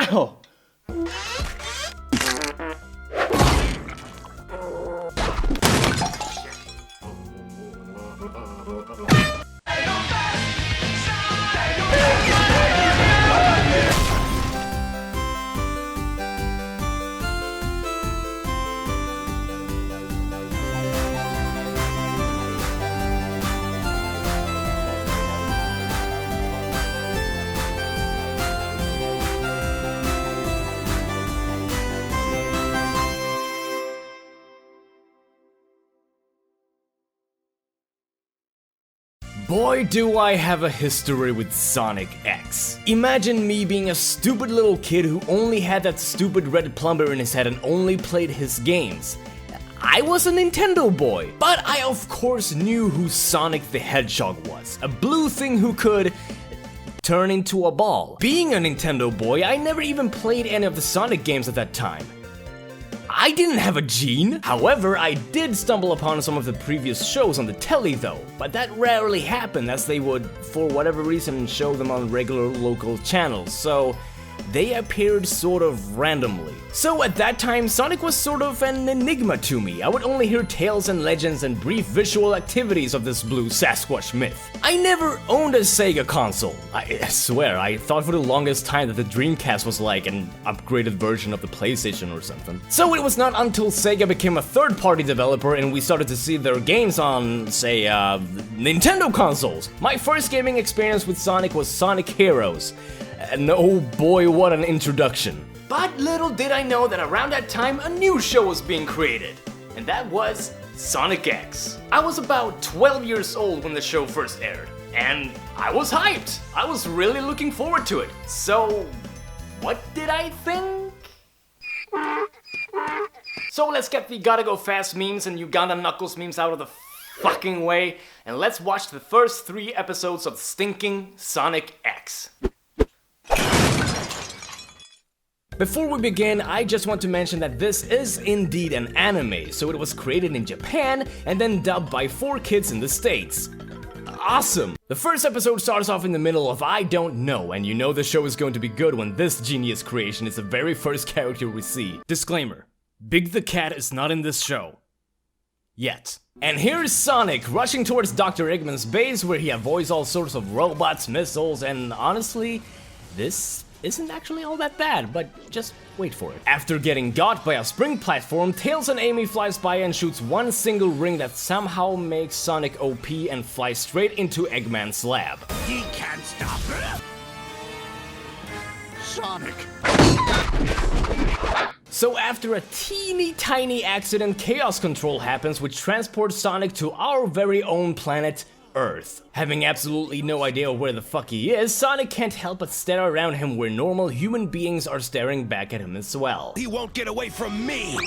Ow! Boy, do I have a history with Sonic X. Imagine me being a stupid little kid who only had that stupid red plumber in his head and only played his games. I was a Nintendo boy, but I of course knew who Sonic the Hedgehog was. A blue thing who could turn into a ball. Being a Nintendo boy, I never even played any of the Sonic games at that time. I didn't have a gene. However, I did stumble upon some of the previous shows on the telly though, but that rarely happened as they would, for whatever reason, show them on regular local channels, so they appeared sort of randomly. So at that time, Sonic was sort of an enigma to me. I would only hear tales and legends and brief visual activities of this blue Sasquatch myth. I never owned a Sega console. I swear, I thought for the longest time that the Dreamcast was like an upgraded version of the PlayStation or something. So it was not until Sega became a third-party developer and we started to see their games on, say, Nintendo consoles. My first gaming experience with Sonic was Sonic Heroes. And oh boy, what an introduction. But little did I know that around that time a new show was being created, and that was Sonic X. I was about 12 years old when the show first aired, and I was hyped. I was really looking forward to it. So, what did I think? So let's get the gotta go fast memes and Uganda Knuckles memes out of the fucking way, and let's watch the first 3 episodes of stinking Sonic X. Before we begin, I just want to mention that this is indeed an anime, so it was created in Japan and then dubbed by 4 kids in the States. Awesome! The first episode starts off in the middle of I don't know, and you know the show is going to be good when this genius creation is the very first character we see. Disclaimer: Big the Cat is not in this show. Yet. And here's Sonic rushing towards Dr. Eggman's base where he avoids all sorts of robots, missiles, and honestly, this isn't actually all that bad, but just wait for it. After getting got by a spring platform, Tails and Amy flies by and shoots one single ring that somehow makes Sonic OP and flies straight into Eggman's lab. He can't stop it! Sonic! So after a teeny tiny accident, Chaos Control happens which transports Sonic to our very own planet, Earth. Having absolutely no idea where the fuck he is, Sonic can't help but stare around him where normal human beings are staring back at him as well. He won't get away from me!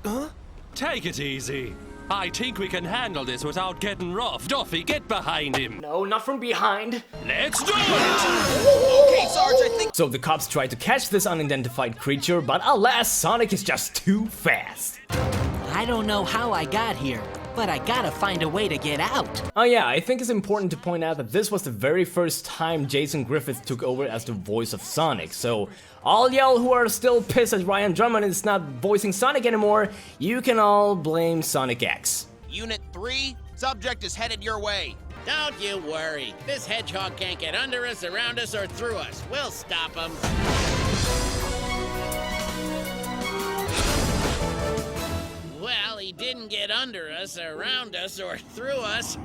Huh? Take it easy. I think we can handle this without getting rough. Duffy, get behind him. No, not from behind. Let's do it! Okay, Sarge, I think... So the cops try to catch this unidentified creature, but alas, Sonic is just too fast. I don't know how I got here, but I gotta find a way to get out. Oh yeah, I think it's important to point out that this was the very first time Jason Griffith took over as the voice of Sonic, so all y'all who are still pissed that Ryan Drummond is not voicing Sonic anymore, you can all blame Sonic X. Unit 3, subject is headed your way. Don't you worry. This hedgehog can't get under us, around us, or through us. We'll stop him. Well, he didn't get under us, around us, or through us.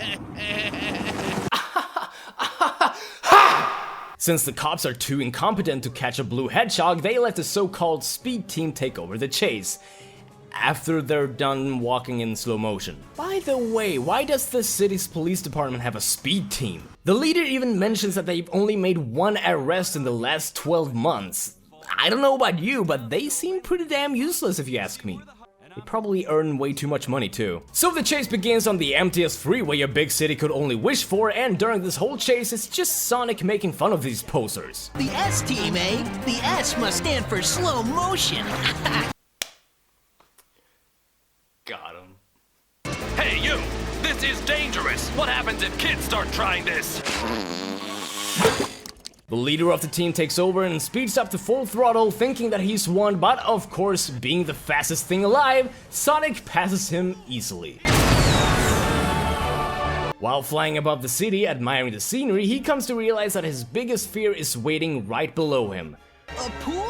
Since the cops are too incompetent to catch a blue hedgehog, they let the so-called speed team take over the chase. After they're done walking in slow motion. By the way, why does the city's police department have a speed team? The leader even mentions that they've only made 1 arrest in the last 12 months. I don't know about you, but they seem pretty damn useless if you ask me. They probably earn way too much money too. So the chase begins on the emptiest freeway a big city could only wish for, and during this whole chase it's just Sonic making fun of these posers. The S team, eh? The S must stand for slow motion. Got him. Hey, you! This is dangerous! What happens if kids start trying this? The leader of the team takes over and speeds up to full throttle, thinking that he's won, but of course, being the fastest thing alive, Sonic passes him easily. While flying above the city, admiring the scenery, he comes to realize that his biggest fear is waiting right below him. A pool?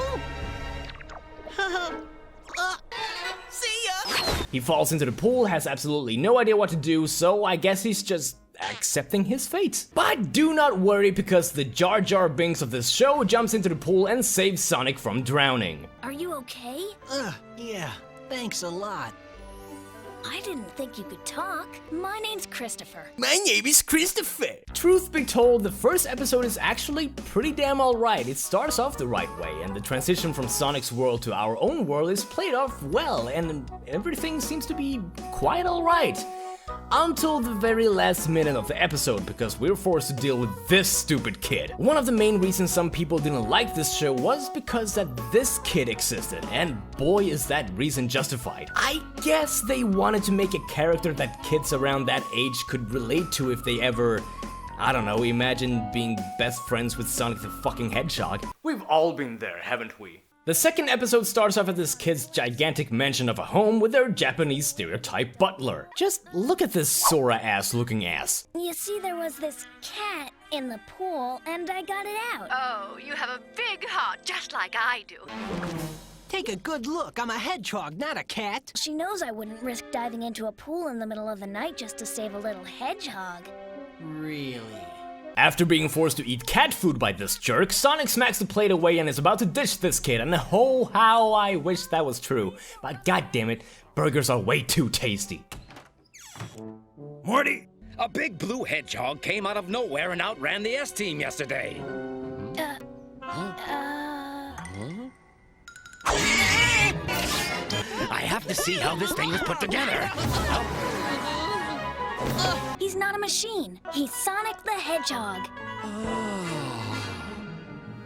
See ya! He falls into the pool, has absolutely no idea what to do, so I guess he's just accepting his fate. But do not worry, because the Jar Jar Binks of this show jumps into the pool and saves Sonic from drowning. Are you okay? Yeah, thanks a lot. I didn't think you could talk. My name's Christopher. My name is Christopher. Truth be told, the first episode is actually pretty damn alright. It starts off the right way, and the transition from Sonic's world to our own world is played off well, and everything seems to be quite alright. Until the very last minute of the episode, because we're forced to deal with this stupid kid. One of the main reasons some people didn't like this show was because that this kid existed, and boy is that reason justified. I guess they wanted to make a character that kids around that age could relate to if they ever, I don't know, imagine being best friends with Sonic the fucking Hedgehog. We've all been there, haven't we? The second episode starts off at this kid's gigantic mansion of a home with their Japanese stereotype butler. Just look at this Sora-ass looking ass. You see, there was this cat in the pool, and I got it out. Oh, you have a big heart, just like I do. Take a good look. I'm a hedgehog, not a cat. She knows I wouldn't risk diving into a pool in the middle of the night just to save a little hedgehog. Really? After being forced to eat cat food by this jerk, Sonic smacks the plate away and is about to ditch this kid, and oh, how I wish that was true. But goddammit, burgers are way too tasty. Morty, a big blue hedgehog came out of nowhere and outran the S-Team yesterday. I have to see how this thing is put together. He's not a machine. He's Sonic the Hedgehog.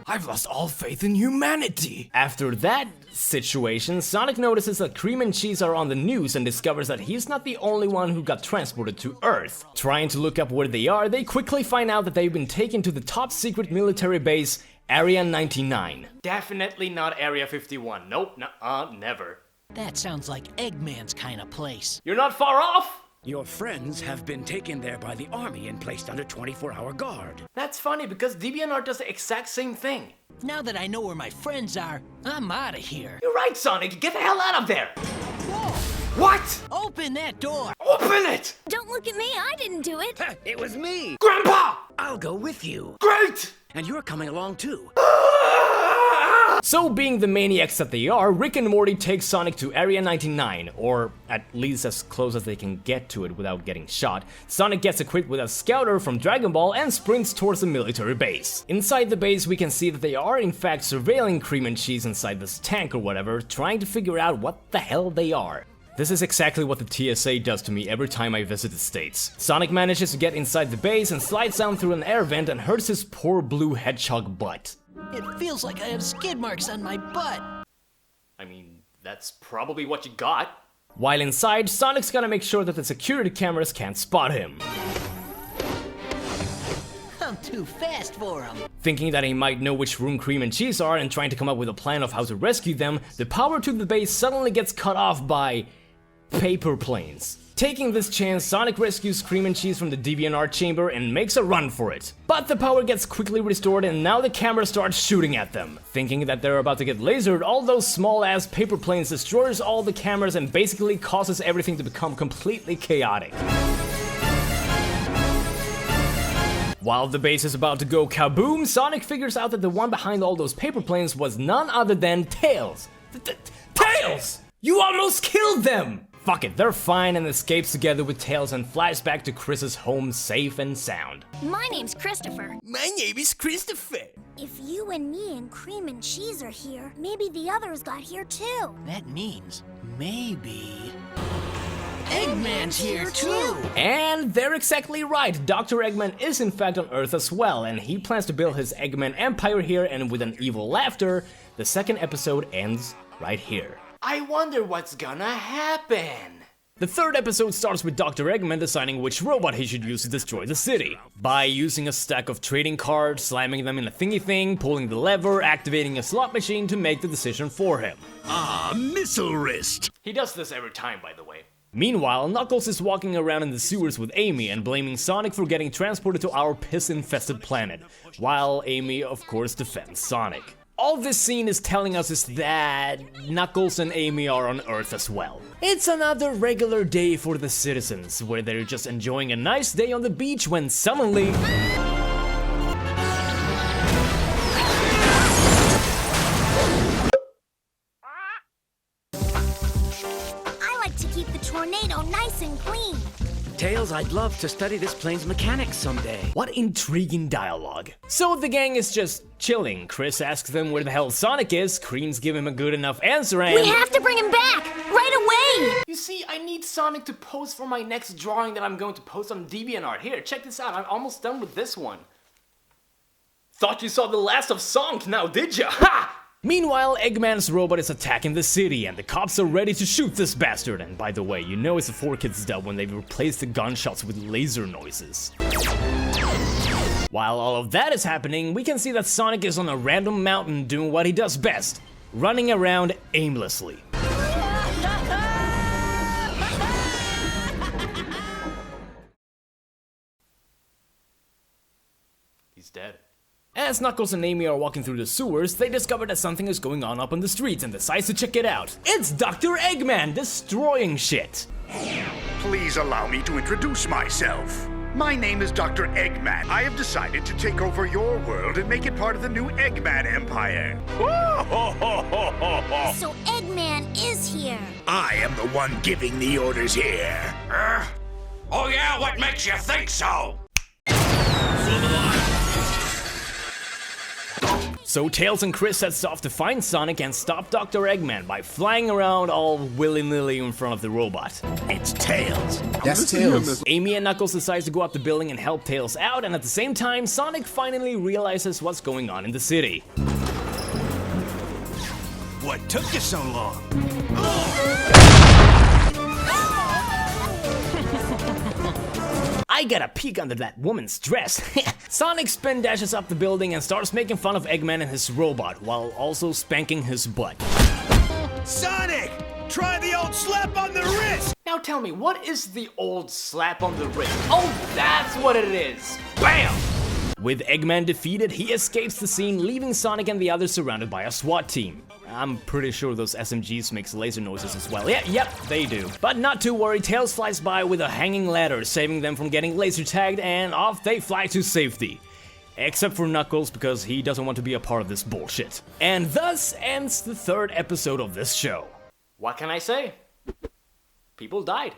I've lost all faith in humanity. After that situation, Sonic notices that Cream and Cheese are on the news and discovers that he's not the only one who got transported to Earth. Trying to look up where they are, they quickly find out that they've been taken to the top secret military base, Area 99. Definitely not Area 51. Nope, never. That sounds like Eggman's kind of place. You're not far off! Your friends have been taken there by the army and placed under 24-hour guard. That's funny because DeviantArt does the exact same thing. Now that I know where my friends are, I'm out of here. You're right, Sonic. Get the hell out of there. Whoa! What? Open that door! Open it! Don't look at me. I didn't do it. It was me. Grandpa! I'll go with you. Great! And you're coming along too. So, being the maniacs that they are, Rick and Morty take Sonic to Area 99, or at least as close as they can get to it without getting shot. Sonic gets equipped with a scouter from Dragon Ball and sprints towards the military base. Inside the base, we can see that they are in fact surveilling Cream and Cheese inside this tank or whatever, trying to figure out what the hell they are. This is exactly what the TSA does to me every time I visit the States. Sonic manages to get inside the base and slides down through an air vent and hurts his poor blue hedgehog butt. It feels like I have skid marks on my butt. I mean, that's probably what you got. While inside, Sonic's gotta make sure that the security cameras can't spot him. I'm too fast for him. Thinking that he might know which room Cream and Cheese are and trying to come up with a plan of how to rescue them, the power to the base suddenly gets cut off by paper planes. Taking this chance, Sonic rescues Cream and Cheese from the DeviantArt chamber and makes a run for it. But the power gets quickly restored and now the camera starts shooting at them. Thinking that they're about to get lasered, all those small-ass paper planes destroys all the cameras and basically causes everything to become completely chaotic. While the base is about to go kaboom, Sonic figures out that the one behind all those paper planes was none other than Tails. Tails! You almost killed them! Fuck it, they're fine and escapes together with Tails and flies back to Chris's home safe and sound. My name's Christopher. My name is Christopher. If you and me and Cream and Cheese are here, maybe the others got here too. That means maybe Eggman's here too. And they're exactly right. Dr. Eggman is in fact on Earth as well, and he plans to build his Eggman empire here, and with an evil laughter, the second episode ends right here. I wonder what's gonna happen. The third episode starts with Dr. Eggman deciding which robot he should use to destroy the city. By using a stack of trading cards, slamming them in a thingy thing, pulling the lever, activating a slot machine to make the decision for him. Ah, missile wrist. He does this every time, by the way. Meanwhile, Knuckles is walking around in the sewers with Amy and blaming Sonic for getting transported to our piss-infested planet, while Amy, of course, defends Sonic. All this scene is telling us is that Knuckles and Amy are on Earth as well. It's another regular day for the citizens, where they're just enjoying a nice day on the beach when suddenly... I like to keep the tornado nice and clean. Tails, I'd love to study this plane's mechanics someday. What intriguing dialogue. So the gang is just chilling. Chris asks them where the hell Sonic is, Creams give him a good enough answer, and... We have to bring him back! Right away! You see, I need Sonic to pose for my next drawing that I'm going to post on DeviantArt. Here, check this out, I'm almost done with this one. Thought you saw the last of Sonic now, did ya? Ha! Meanwhile, Eggman's robot is attacking the city, and the cops are ready to shoot this bastard. And by the way, you know it's a 4Kids dub when they've replaced the gunshots with laser noises. While all of that is happening, we can see that Sonic is on a random mountain doing what he does best, running around aimlessly. He's dead. As Knuckles and Amy are walking through the sewers, they discover that something is going on up on the streets and decides to check it out. It's Dr. Eggman destroying shit! Please allow me to introduce myself. My name is Dr. Eggman. I have decided to take over your world and make it part of the new Eggman Empire. So Eggman is here. I am the one giving the orders here. Oh yeah, what makes you think so? So Tails and Chris sets off to find Sonic and stop Dr. Eggman by flying around all willy-nilly in front of the robot. It's Tails. That's Tails. Amy and Knuckles decide to go up the building and help Tails out, and at the same time, Sonic finally realizes what's going on in the city. What took you so long? I got a peek under that woman's dress. Sonic spin dashes up the building and starts making fun of Eggman and his robot, while also spanking his butt. Sonic! Try the old slap on the wrist! Now tell me, what is the old slap on the wrist? Oh, that's what it is! Bam! With Eggman defeated, he escapes the scene, leaving Sonic and the others surrounded by a SWAT team. I'm pretty sure those SMGs makes laser noises as well. Yep, they do. But not to worry, Tails flies by with a hanging ladder, saving them from getting laser tagged, and off they fly to safety. Except for Knuckles, because he doesn't want to be a part of this bullshit. And thus ends the third episode of this show. What can I say? People died.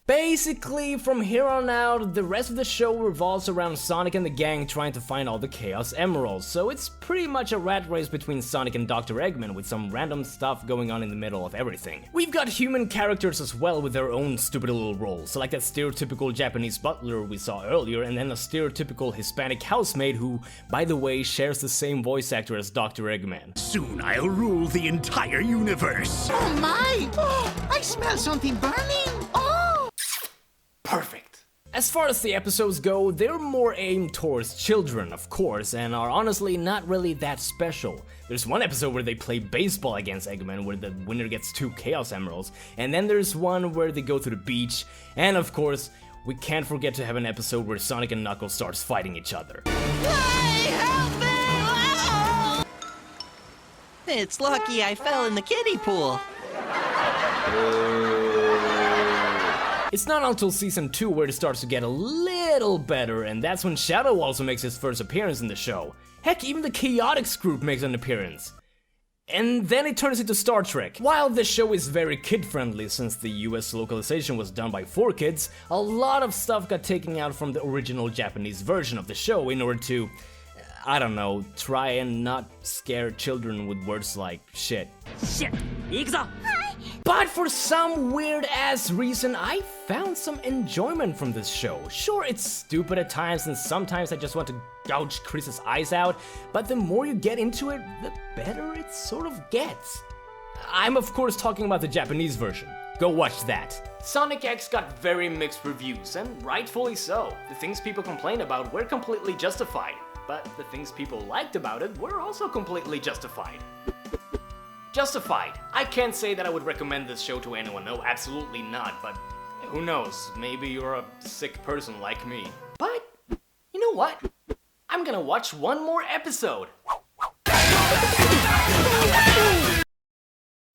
Basically, from here on out, the rest of the show revolves around Sonic and the gang trying to find all the Chaos Emeralds, so it's pretty much a rat race between Sonic and Dr. Eggman with some random stuff going on in the middle of everything. We've got human characters as well with their own stupid little roles, like that stereotypical Japanese butler we saw earlier, and then a stereotypical Hispanic housemaid who, by the way, shares the same voice actor as Dr. Eggman. Soon I'll rule the entire universe. Oh my! Oh, I smell something burning! Oh! Perfect. As far as the episodes go, they're more aimed towards children, of course, and are honestly not really that special. There's one episode where they play baseball against Eggman where the winner gets 2 Chaos Emeralds, and then there's one where they go to the beach, and of course, we can't forget to have an episode where Sonic and Knuckles starts fighting each other. Hey, help me! It's lucky I fell in the kiddie pool. It's not until season 2 where it starts to get a little better, and that's when Shadow also makes his first appearance in the show. Heck, even the Chaotix group makes an appearance. And then it turns into Star Trek. While the show is very kid-friendly since the US localization was done by 4Kids, a lot of stuff got taken out from the original Japanese version of the show in order to, I don't know, try and not scare children with words like shit. Shit! Ikuzo! But for some weird-ass reason, I found some enjoyment from this show. Sure, it's stupid at times, and sometimes I just want to gouge Chris's eyes out, but the more you get into it, the better it sort of gets. I'm of course talking about the Japanese version. Go watch that. Sonic X got very mixed reviews, and rightfully so. The things people complained about were completely justified, but the things people liked about it were also completely justified. Justified. I can't say that I would recommend this show to anyone, no, absolutely not, but who knows, maybe you're a sick person like me. But, you know what? I'm gonna watch one more episode.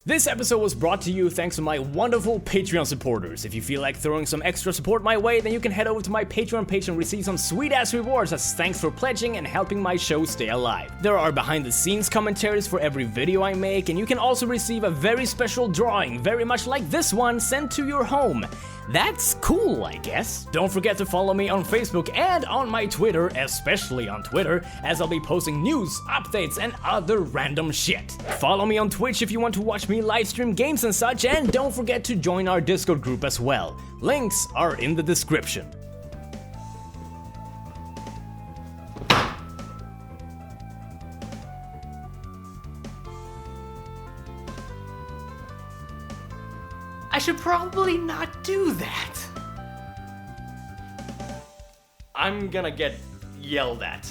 This episode was brought to you thanks to my wonderful Patreon supporters. If you feel like throwing some extra support my way, then you can head over to my Patreon page and receive some sweet-ass rewards as thanks for pledging and helping my show stay alive. There are behind-the-scenes commentaries for every video I make, and you can also receive a very special drawing, very much like this one, sent to your home. That's cool, I guess. Don't forget to follow me on Facebook and on my Twitter, especially on Twitter, as I'll be posting news, updates, and other random shit. Follow me on Twitch if you want to watch me livestream games and such, and don't forget to join our Discord group as well. Links are in the description. I should probably not do that. I'm gonna get yelled at.